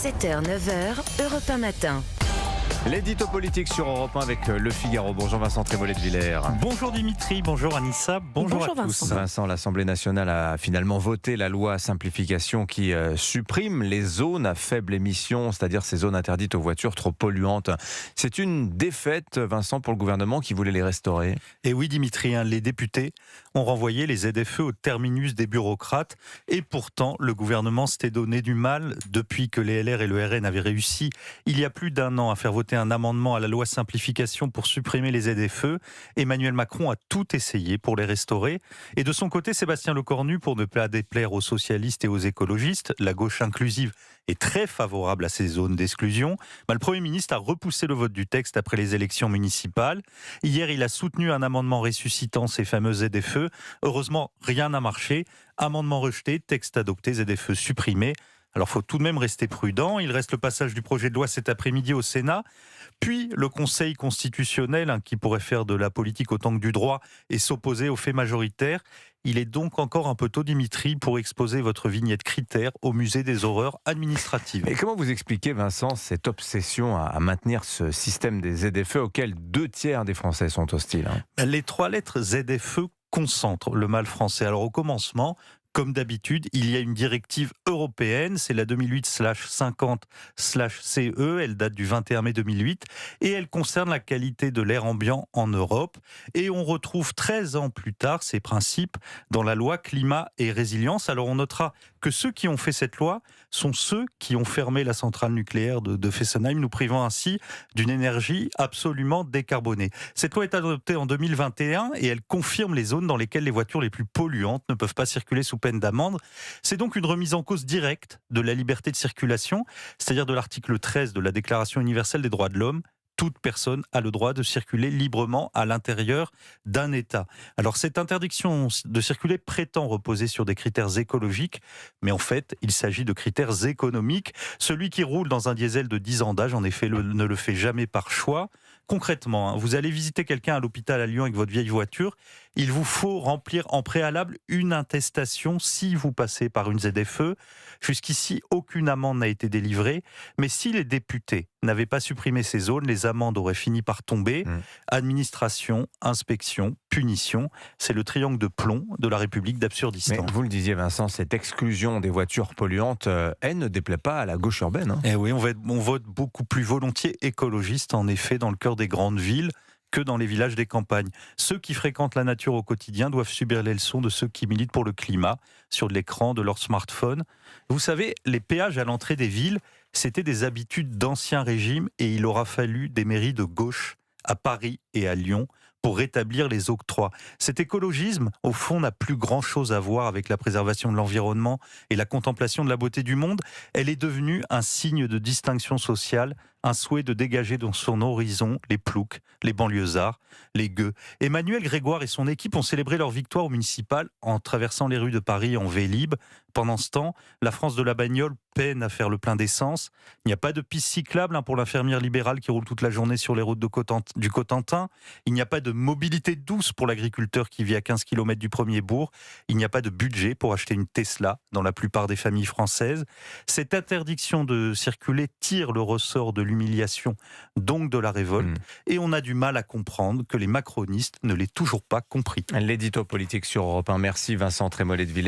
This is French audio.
7h, 9h, Europe 1 matin. L'édito politique sur Europe 1 avec Le Figaro. Bonjour Vincent Trémollet de Villers. Bonjour Dimitri, bonjour Anissa, bonjour à tous. Vincent, l'Assemblée nationale a finalement voté la loi simplification qui supprime les zones à faible émission, c'est-à-dire ces zones interdites aux voitures trop polluantes. C'est une défaite, Vincent, pour le gouvernement qui voulait les restaurer. Et oui Dimitri, les députés ont renvoyé les ZFE au terminus des bureaucrates et pourtant le gouvernement s'était donné du mal depuis que les LR et le RN avaient réussi il y a plus d'un an à faire voter un amendement à la loi simplification pour supprimer les ZFE. Emmanuel Macron a tout essayé pour les restaurer. Et de son côté, Sébastien Lecornu, pour ne pas déplaire aux socialistes et aux écologistes, la gauche inclusive est très favorable à ces zones d'exclusion. Le Premier ministre a repoussé le vote du texte après les élections municipales. Hier, il a soutenu un amendement ressuscitant ces fameux ZFE. Heureusement, rien n'a marché. Amendement rejeté, texte adopté, ZFE supprimé. Alors, il faut tout de même rester prudent. Il reste le passage du projet de loi cet après-midi au Sénat, puis le Conseil constitutionnel, qui pourrait faire de la politique autant que du droit et s'opposer aux faits majoritaires. Il est donc encore un peu tôt, Dimitri, pour exposer votre vignette critère au musée des horreurs administratives. Et comment vous expliquez, Vincent, cette obsession à maintenir ce système des ZFE auquel 2/3 des Français sont hostiles? Les trois lettres ZFE concentrent le mal français. Alors, au commencement, comme d'habitude, il y a une directive européenne, c'est la 2008/50/CE, elle date du 21 mai 2008, et elle concerne la qualité de l'air ambiant en Europe. Et on retrouve 13 ans plus tard ces principes dans la loi climat et résilience. Alors on notera que ceux qui ont fait cette loi sont ceux qui ont fermé la centrale nucléaire de Fessenheim, nous privant ainsi d'une énergie absolument décarbonée. Cette loi est adoptée en 2021 et elle confirme les zones dans lesquelles les voitures les plus polluantes ne peuvent pas circuler sous peine d'amende. C'est donc une remise en cause directe de la liberté de circulation, c'est-à-dire de l'article 13 de la Déclaration universelle des droits de l'homme. Toute personne a le droit de circuler librement à l'intérieur d'un État. Alors cette interdiction de circuler prétend reposer sur des critères écologiques, mais en fait, il s'agit de critères économiques. Celui qui roule dans un diesel de 10 ans d'âge, en effet, ne le fait jamais par choix. Concrètement, vous allez visiter quelqu'un à l'hôpital à Lyon avec votre vieille voiture, il vous faut remplir en préalable une attestation si vous passez par une ZFE. Jusqu'ici, aucune amende n'a été délivrée, mais si les députés n'avaient pas supprimé ces zones, les amendes auraient fini par tomber. Administration, inspection, punition, c'est le triangle de plomb de la République d'Absurdistan. Mais vous le disiez, Vincent, cette exclusion des voitures polluantes, elle ne déplaît pas à la gauche urbaine. Eh oui, on vote beaucoup plus volontiers écologiste, en effet, dans le cœur des grandes villes que dans les villages des campagnes. Ceux qui fréquentent la nature au quotidien doivent subir les leçons de ceux qui militent pour le climat sur l'écran de leur smartphone. Vous savez, les péages à l'entrée des villes, c'était des habitudes d'ancien régime et il aura fallu des mairies de gauche à Paris et à Lyon pour rétablir les octrois. Cet écologisme, au fond, n'a plus grand-chose à voir avec la préservation de l'environnement et la contemplation de la beauté du monde. Elle est devenue un signe de distinction sociale, un souhait de dégager dans son horizon les ploucs, les banlieusards, les gueux. Emmanuel Grégoire et son équipe ont célébré leur victoire au municipal en traversant les rues de Paris en Vélib. Pendant ce temps, la France de la bagnole peine à faire le plein d'essence. Il n'y a pas de piste cyclable pour l'infirmière libérale qui roule toute la journée sur les routes du Cotentin. Il n'y a pas de mobilité douce pour l'agriculteur qui vit à 15 km du premier bourg. Il n'y a pas de budget pour acheter une Tesla dans la plupart des familles françaises. Cette interdiction de circuler tire le ressort de l'humiliation, donc de la révolte. Et on a du mal à comprendre que les macronistes ne l'aient toujours pas compris. L'édito politique sur Europe 1. Merci Vincent Trémollet de Villers.